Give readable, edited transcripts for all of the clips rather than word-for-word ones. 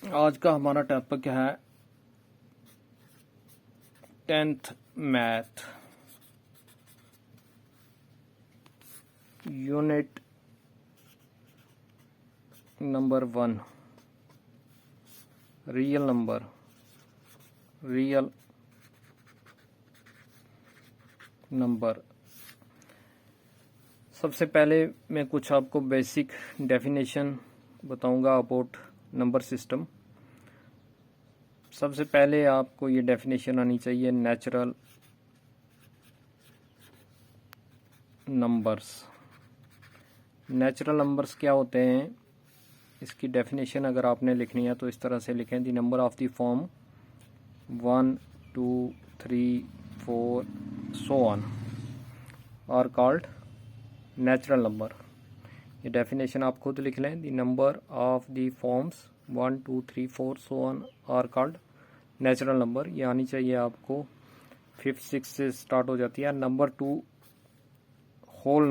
आज का हमारा टॉपिक है 10th math unit number 1 real number. सबसे पहले मैं कुछ आपको बेसिक डेफिनेशन बताऊंगा अबाउट नंबर सिस्टम। सबसे पहले आपको ये डेफिनेशन आनी चाहिए नेचुरल नंबर्स। नेचुरल नंबर्स क्या होते हैं, इसकी डेफिनेशन अगर आपने लिखनी है तो इस तरह से लिखें। The number of the form 1 2 3 4 so on are called natural number. ये डेफिनेशन आप खुद लिख लें। The number of the forms 1 2 3 4 so on are called natural number. ये आनी चाहिए आपको। 5th 6th से स्टार्ट हो जाती है। Number 2 whole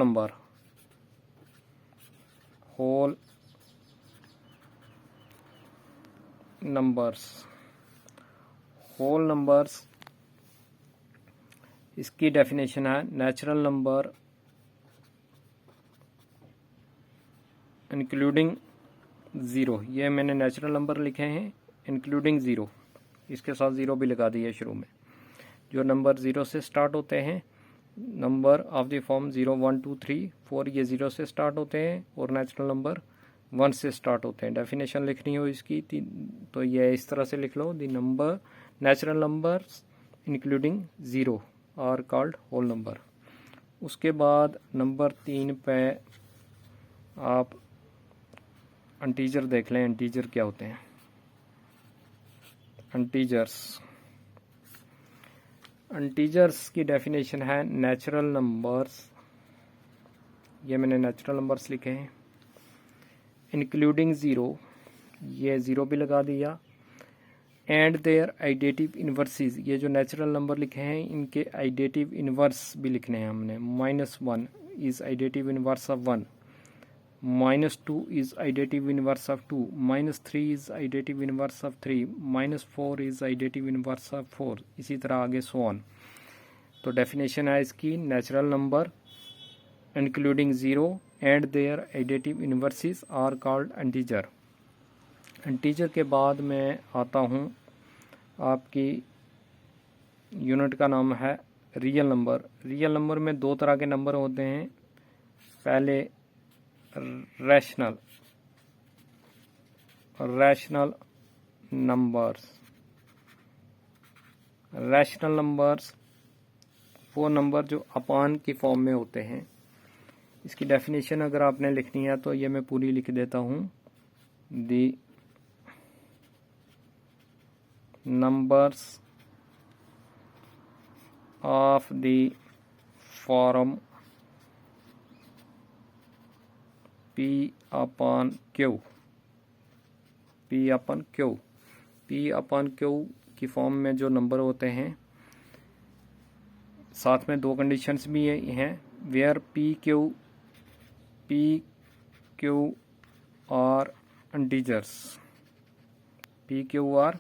numbers. Whole numbers इसकी डेफिनेशन है नेचुरल नंबर इंक्लूडिंग ज़ीरो। ये मैंने नेचुरल नंबर लिखे हैं इंक्लूडिंग ज़ीरो, इसके साथ ज़ीरो भी लगा दिया शुरू में। जो नंबर ज़ीरो से स्टार्ट होते हैं, नंबर ऑफ द फॉर्म 0 1 2 3 4 ये ज़ीरो से स्टार्ट होते हैं और नेचुरल नंबर 1 से स्टार्ट होते हैं। डेफिनेशन लिखनी हो इसकी तो ये इस तरह से लिख लो। The number natural numbers including zero are called whole number. उसके बाद नंबर 3 पे आप इंटीजर देख लें। इंटीजर क्या होते हैं? इंटीजर्स की डेफिनेशन है नेचुरल नंबर्स। ये मैंने नेचुरल नंबर्स लिखे हैं इंक्लूडिंग ज़ीरो, ये ज़ीरो भी लगा दिया। एंड देयर आइडेटिव इन्वर्सेस, ये जो नेचुरल नंबर लिखे हैं इनके आइडेटिव इन्वर्स भी लिखने हैं हमने। -1 is additive inverse of 1, -2 is additive inverse of 2, -3 is additive inverse of 3, -4 is additive inverse of 4, इसी तरह आगे सो ऑन। तो डेफिनेशन है इसकी natural number including zero and their additive inverses are called integer. Integer के बाद मैं आता हूँ, आपकी यूनिट का नाम है रियल नंबर। रियल नंबर में दो तरह के नंबर होते हैं। पहले रैशनल नंबर्स वो नंबर जो अपान की फॉर्म में होते हैं। इसकी डेफिनेशन अगर आपने लिखनी है तो ये मैं पूरी लिख देता हूँ। The numbers of the form P upon Q की फॉर्म में जो नंबर होते हैं, साथ में दो कंडीशंस भी हैं। Where P Q are integers, P Q are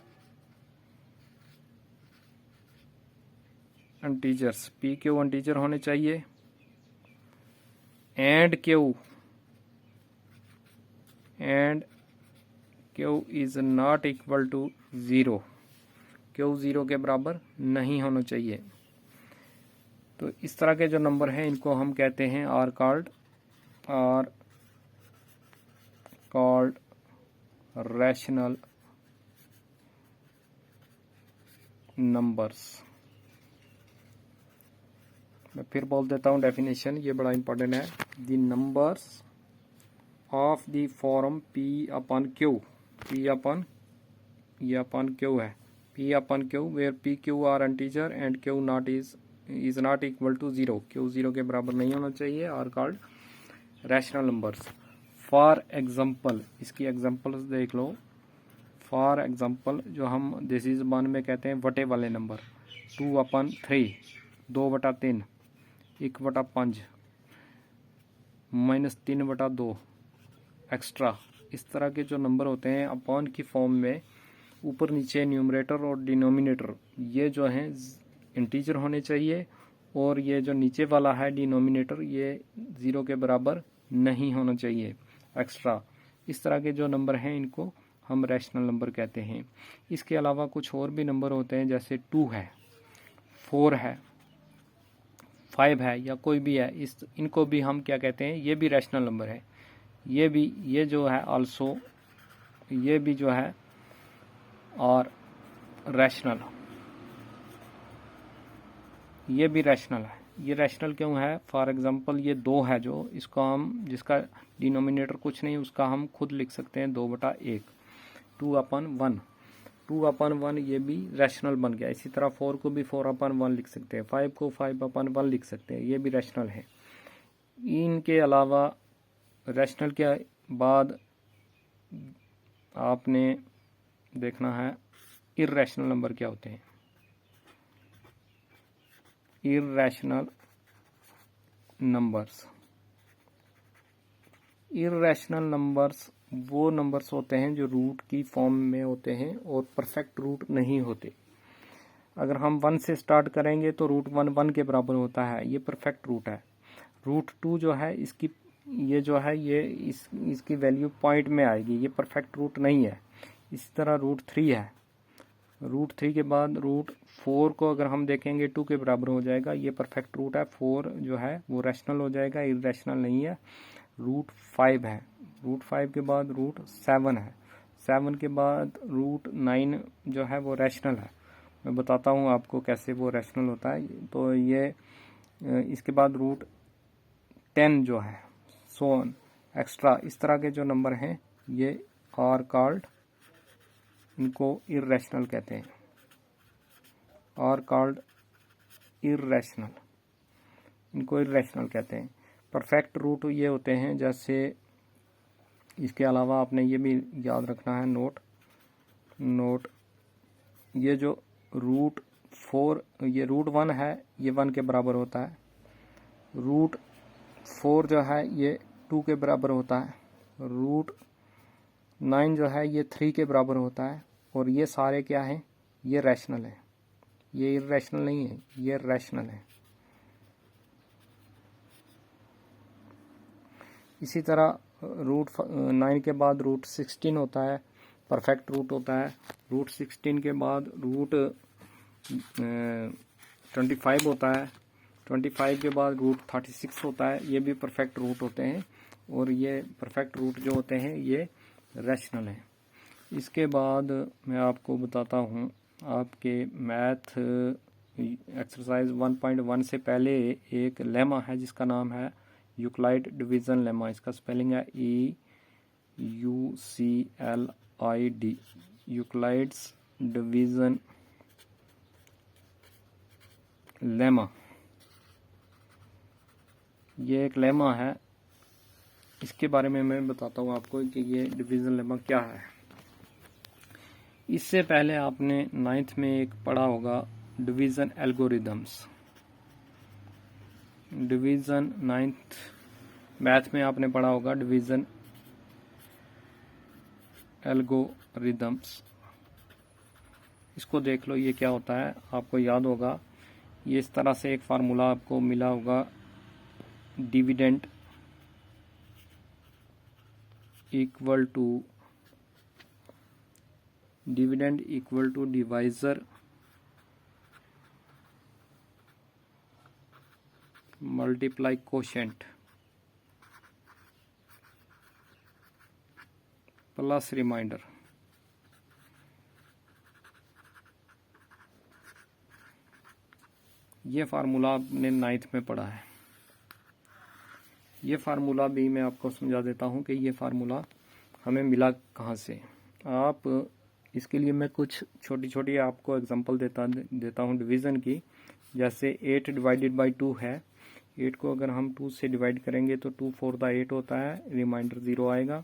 integers, P Q integer होने चाहिए। And Q is not equal to zero, Q zero के बराबर नहीं होना चाहिए। तो इस तरह के जो नंबर हैं इनको हम कहते हैं आर कॉल्ड रैशनल नंबर्स। मैं फिर बोल देता हूँ डेफिनेशन, ये बड़ा इंपॉर्टेंट है। The numbers of the form P upon Q, ये अपन Q है, P upon Q where P Q are integer and Q not is not equal to zero, Q zero के बराबर नहीं होना चाहिए, are called rational numbers. For example, इसकी examples देख लो। फॉर एग्जाम्पल जो हम देसी ज़बान में कहते हैं वटे वाले नंबर, 2/3, 2/3, 1/5, -3/2 एक्स्ट्रा, इस तरह के जो नंबर होते हैं अपॉन की फॉर्म में ऊपर नीचे न्यूमरेटर और डिनोमिनेटर ये जो हैं इंटीजर होने चाहिए, और ये जो नीचे वाला है डिनोमिनेटर ये 0 के बराबर नहीं होना चाहिए एक्स्ट्रा। इस तरह के जो नंबर हैं इनको हम रैशनल नंबर कहते हैं। इसके अलावा कुछ और भी नंबर होते हैं, जैसे 2 है, 4 है, 5 है, या कोई भी है, इनको भी हम क्या कहते हैं, ये भी रैशनल नंबर है। ये जो है आल्सो ये भी जो है और रैशनल, ये भी रैशनल है। ये रैशनल क्यों है? फॉर एग्जांपल ये 2 है जो इसको हम, जिसका डिनोमिनेटर कुछ नहीं, उसका हम खुद लिख सकते हैं 2/1, 2/1, 2/1 ये भी रैशनल बन गया। इसी तरह 4 को भी 4/1 लिख सकते हैं, 5 को 5/1 लिख सकते हैं, ये भी रैशनल है। इनके अलावा रैशनल के बाद आपने देखना है इर्रेशनल नंबर क्या होते हैं। इर्रेशनल नंबर्स, इर्रेशनल नंबर्स वो नंबर्स होते हैं जो रूट की फॉर्म में होते हैं और परफेक्ट रूट नहीं होते। अगर हम 1 से स्टार्ट करेंगे तो रूट 1 1 के बराबर होता है, ये परफेक्ट रूट है। रूट 2 जो है इसकी ये जो है ये इसकी वैल्यू पॉइंट में आएगी, ये परफेक्ट रूट नहीं है। इसी तरह रूट 3 है, रूट 3 के बाद रूट 4 को अगर हम देखेंगे 2 के बराबर हो जाएगा, ये परफेक्ट रूट है। 4 जो है वो रैशनल हो जाएगा, इर्रेशनल नहीं है। रूट 5 है, रूट 5 के बाद रूट 7 है, 7 के बाद रूट 9 जो है वो रैशनल है। मैं बताता हूँ आपको कैसे वो रैशनल होता है। तो ये इसके बाद रूट 10 जो है, सो ऑन एक्स्ट्रा, इस तरह के जो नंबर हैं ये आर कॉल्ड, इनको इर्रेशनल कहते हैं, आर कॉल्ड इर्रेशनल, इनको इर्रेशनल कहते हैं। परफेक्ट रूट ये होते हैं, जैसे इसके अलावा आपने ये भी याद रखना है, नोट ये जो रूट 4 ये रूट 1 है ये 1 के बराबर होता है, रूट 4 जो है ये 2 के बराबर होता है, रूट 9 जो है ये 3 के बराबर होता है, और ये सारे क्या हैं, ये रैशनल है, ये इर्रेशनल नहीं है, ये रैशनल है। इसी तरह रूट 9 के बाद रूट 16 होता है, परफेक्ट रूट होता है। रूट 16 के बाद रूट 25 होता है, 25 के बाद रूट 36 होता है, ये भी परफेक्ट रूट होते हैं, और ये परफेक्ट रूट जो होते हैं ये रैशनल हैं। इसके बाद मैं आपको बताता हूँ, आपके मैथ एक्सरसाइज 1.1 से पहले एक लेमा है जिसका नाम है यूक्लाइड डिवीज़न लेमा। इसका स्पेलिंग है EUCLID, यूक्लाइड्स डिवीज़न लेमा। ये एक लेमा है, इसके बारे में मैं बताता हूँ आपको कि ये डिवीज़न लेमा क्या है। इससे पहले आपने 9th में एक पढ़ा होगा division algorithms, division 9th math में आपने पढ़ा होगा डिवीज़न एल्गोरिदम्स। इसको देख लो, ये क्या होता है, आपको याद होगा। ये इस तरह से एक फार्मूला आपको मिला होगा, dividend equal to divisor multiply quotient plus remainder. ये फार्मूला आपने 9th में पढ़ा है। ये फार्मूला भी मैं आपको समझा देता हूँ कि ये फार्मूला हमें मिला कहाँ से। आप इसके लिए मैं कुछ छोटी छोटी आपको एग्जांपल देता हूँ डिवीज़न की। जैसे 8 डिवाइडेड बाई 2 है, 8 को अगर हम 2 से डिवाइड करेंगे तो 2 4 8 होता है, रिमाइंडर 0 आएगा।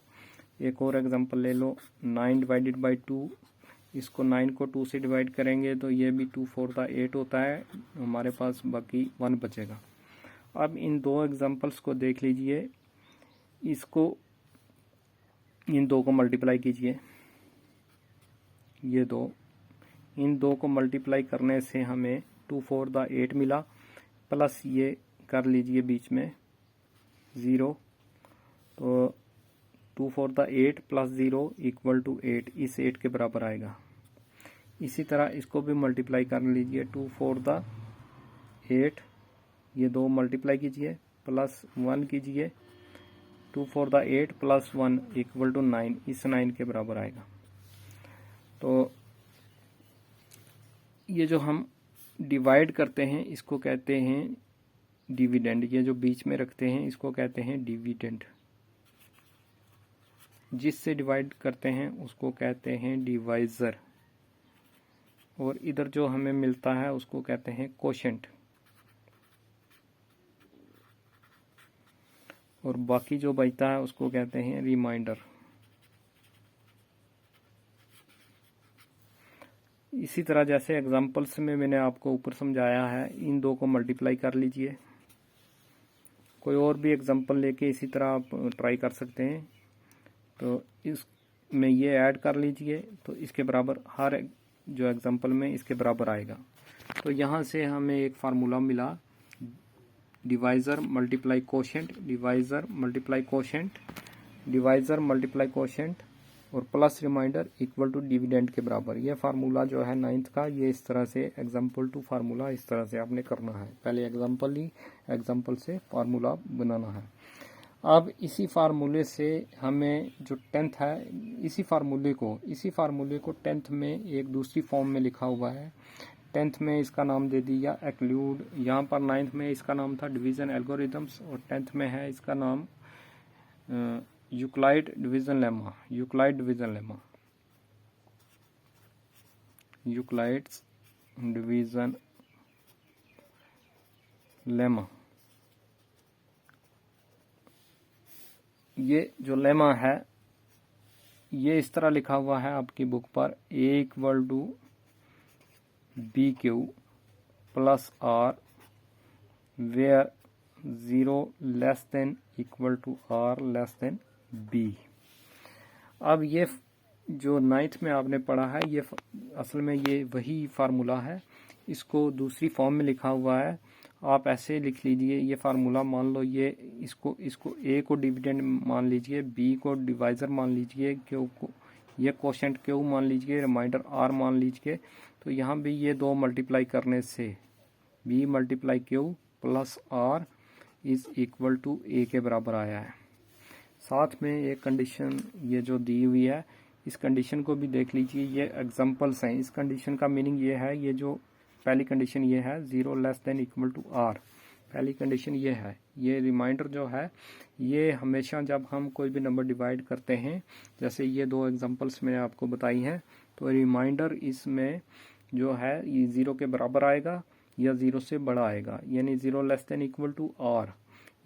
एक और एग्जांपल ले लो, 9 डिवाइडेड बाई 2, इसको 9 को 2 से डिवाइड करेंगे तो ये भी 2 4 8 होता है, हमारे पास बाकी 1 बचेगा। अब इन दो एग्जांपल्स को देख लीजिए, इसको इन दो को मल्टीप्लाई कीजिए, ये दो, इन दो को मल्टीप्लाई करने से हमें 2 4 द 8 मिला, प्लस ये कर लीजिए बीच में 0, तो 2 4 द 8 प्लस 0 इक्वल टू 8, इस 8 के बराबर आएगा। इसी तरह इसको भी मल्टीप्लाई कर लीजिए, 2 4 द 8, ये दो मल्टीप्लाई कीजिए प्लस 1 कीजिए, 2 4 द 8 प्लस 1 इक्वल टू 9, इस 9 के बराबर आएगा। तो ये जो हम डिवाइड करते हैं इसको कहते हैं डिविडेंड, ये जो बीच में रखते हैं इसको कहते हैं डिविडेंड, जिससे डिवाइड करते हैं उसको कहते हैं डिवाइजर, और इधर जो हमें मिलता है उसको कहते हैं कोशेंट, और बाकी जो बचता है उसको कहते हैं रिमाइंडर। इसी तरह जैसे एग्जांपल्स में मैंने आपको ऊपर समझाया है, इन दो को मल्टीप्लाई कर लीजिए। कोई और भी एग्जांपल लेके इसी तरह आप ट्राई कर सकते हैं। तो इसमें ये ऐड कर लीजिए, तो इसके बराबर हर जो एग्जांपल में इसके बराबर आएगा। तो यहाँ से हमें एक फार्मूला मिला, divisor multiply quotient, divisor multiply quotient, divisor multiply quotient और plus remainder equal to dividend के बराबर। ये फार्मूला जो है 9th का, ये इस तरह से एग्जाम्पल टू फार्मूला इस तरह से आपने करना है। पहले एग्जाम्पल ली, एग्जाम्पल से फार्मूला बनाना है। अब इसी फार्मूले से हमें जो 10th है, इसी फार्मूले को 10th में एक दूसरी फॉर्म में लिखा हुआ है। 10th में इसका नाम दे दिया एक्लूड, यहाँ पर 9th में इसका नाम था डिवीज़न एल्गोरिदम्स, और 10th में है इसका नाम Euclid division lemma, Euclid division lemma, Euclid's division lemma. ये जो लेमा है ये इस तरह लिखा हुआ है आपकी बुक पर, A equal to B Q plus R where 0 less than equal to R less than B. अब ये जो 9th में आपने पढ़ा है, ये असल में ये वही फार्मूला है, इसको दूसरी फॉर्म में लिखा हुआ है। आप ऐसे लिख लीजिए ये फार्मूला, मान लो ये इसको ए को डिविडेंड मान लीजिए, बी को डिवाइज़र मान लीजिए, क्यू को ये कोशेंट क्यू मान लीजिए, रिमाइंडर आर मान लीजिए। तो यहाँ भी ये दो मल्टीप्लाई करने से B multiply Q plus R is equal to A के बराबर आया है। साथ में एक कंडीशन ये जो दी हुई है, इस कंडीशन को भी देख लीजिए, ये एग्जांपल्स हैं। इस कंडीशन का मीनिंग ये है, ये जो पहली कंडीशन ये है 0 less than equal to R, पहली कंडीशन ये है। ये रिमाइंडर जो है ये हमेशा जब हम कोई भी नंबर डिवाइड करते हैं, जैसे ये दो एग्जांपल्स मैंने आपको बताई हैं, तो रिमाइंडर इसमें जो है ये 0 के बराबर आएगा या 0 से बड़ा आएगा, यानी 0 less than equal to R,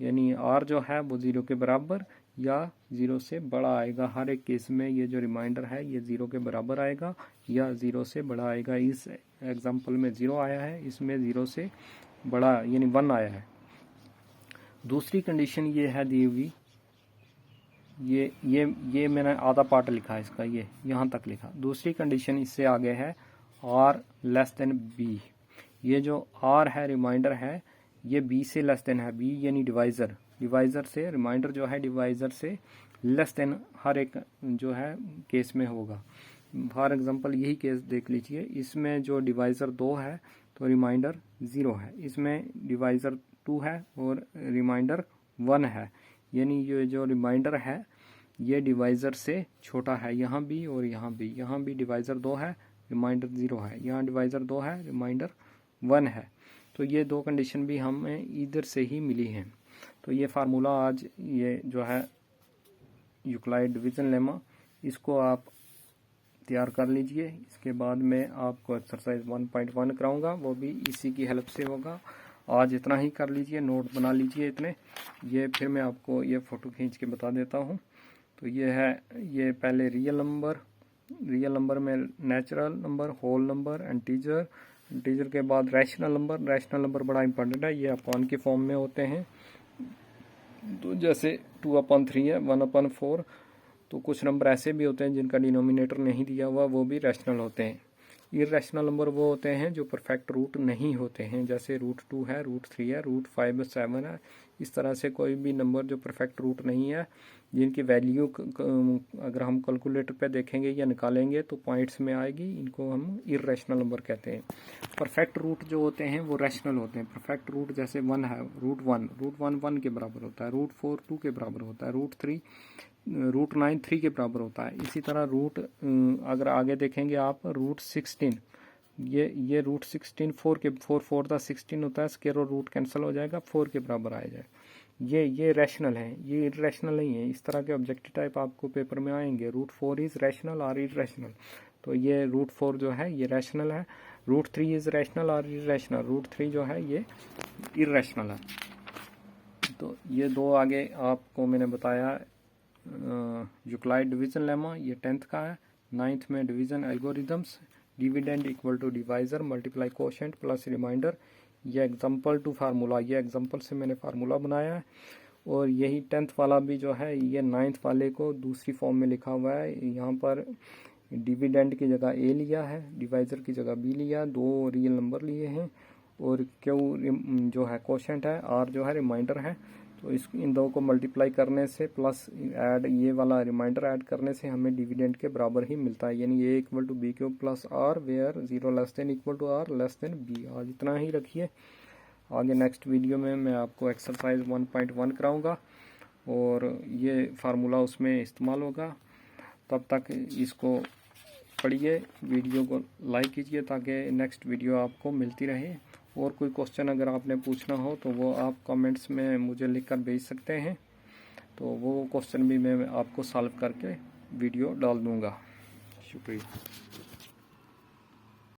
यानी आर जो है वो 0 के बराबर या 0 से बड़ा आएगा। हर एक केस में ये जो रिमाइंडर है ये 0 के बराबर आएगा या 0 से बड़ा आएगा। इस एग्जांपल में 0 आया है, इसमें 0 से बड़ा यानी 1 आया है। दूसरी कंडीशन ये है दी हुई, ये मैंने आधा पार्ट लिखा है इसका, ये यहाँ तक लिखा। दूसरी कंडीशन इससे आगे है आर लेस देन बी। ये जो आर है रिमाइंडर है, ये बी से लेस देन है, बी यानी डिवाइज़र से, रिमाइंडर जो है डिवाइज़र से लेस देन हर एक जो है केस में होगा। फॉर एग्जांपल यही केस देख लीजिए, इसमें जो डिवाइज़र 2 है तो रिमाइंडर 0 है, इसमें डिवाइज़र 2 है और रिमाइंडर 1 है, यानी ये जो रिमाइंडर है ये डिवाइज़र से छोटा है, यहाँ भी और यहाँ भी डिवाइज़र 2 है, रिमाइंडर 0 है, यहाँ डिवाइज़र 2 है, रिमाइंडर 1 है। तो ये दो कंडीशन भी हमें इधर से ही मिली हैं। तो ये फार्मूला आज ये जो है यूक्लाइड डिवीज़न लेमा, इसको आप तैयार कर लीजिए। इसके बाद मैं आपको एक्सरसाइज 1.1 कराऊंगा, वो भी इसी की हेल्प से होगा। आज इतना ही कर लीजिए, नोट बना लीजिए इतने। ये फिर मैं आपको ये फ़ोटो खींच के बता देता हूँ। तो ये है, ये पहले रियल नंबर में natural number, whole number, integer के बाद रैशनल नंबर बड़ा इंपॉर्टेंट है, ये अपॉन के फॉर्म में होते हैं। तो जैसे 2/3 है, 1/4, तो कुछ नंबर ऐसे भी होते हैं जिनका डिनोमिनेटर नहीं दिया हुआ, वो भी रैशनल होते हैं। इर्रेशनल नंबर वो होते हैं जो परफेक्ट रूट नहीं होते हैं, जैसे √2 है, √3 है, √5 7 है। इस तरह से कोई भी नंबर जो परफेक्ट रूट नहीं है, जिनकी वैल्यू अगर हम कैलकुलेटर पे देखेंगे या निकालेंगे तो पॉइंट्स में आएगी, इनको हम इर्रेशनल नंबर कहते हैं। परफेक्ट रूट जो होते हैं वो रैशनल होते हैं। परफेक्ट रूट जैसे 1 है, √1 1 के बराबर होता है, √4 2 के बराबर होता है, √9 3 के बराबर होता है। इसी तरह अगर आगे देखेंगे आप √16, ये √16 4 4 दा 16 होता है, स्क्वायर और रूट कैंसिल हो जाएगा, 4 के बराबर आ जाए। ये रैशनल है, ये इर्रेशनल नहीं है। इस तरह के ऑब्जेक्टिव टाइप आपको पेपर में आएंगे, √4 इज रैशनल और इर्रेशनल। तो ये √4 जो है ये रैशनल है, √3 इज रैशनल और इर्रेशनल, √3 जो है ये इर्रेशनल है। तो ये दो आगे आपको मैंने बताया। यूक्लाइड डिवीजन लेमा ये 10th का है। 9th में division algorithms, dividend equal to divisor multiply quotient plus remainder, ये एग्जांपल टू फार्मूला, ये एग्जांपल से मैंने फार्मूला बनाया है। और यही 10th वाला भी जो है ये 9th वाले को दूसरी फॉर्म में लिखा हुआ है। यहाँ पर डिविडेंड की जगह ए लिया है, डिवाइजर की जगह बी लिया, दो रियल नंबर लिए हैं, और क्यू जो है कोशेंट है, आर जो है रिमाइंडर है। तो इन दो को मल्टीप्लाई करने से प्लस ऐड ये वाला रिमाइंडर ऐड करने से हमें डिविडेंड के बराबर ही मिलता है, यानी A equal to B Q plus R, where 0 less than equal to R less than B. आज इतना ही रखिए, आगे नेक्स्ट वीडियो में मैं आपको एक्सरसाइज 1.1 कराऊंगा और ये फार्मूला उसमें इस्तेमाल होगा। तब तक इसको पढ़िए, वीडियो को लाइक कीजिए ताकि नेक्स्ट वीडियो आपको मिलती रहे। और कोई क्वेश्चन अगर आपने पूछना हो तो वो आप कमेंट्स में मुझे लिखकर भेज सकते हैं, तो वो क्वेश्चन भी मैं आपको सॉल्व करके वीडियो डाल दूँगा। शुक्रिया।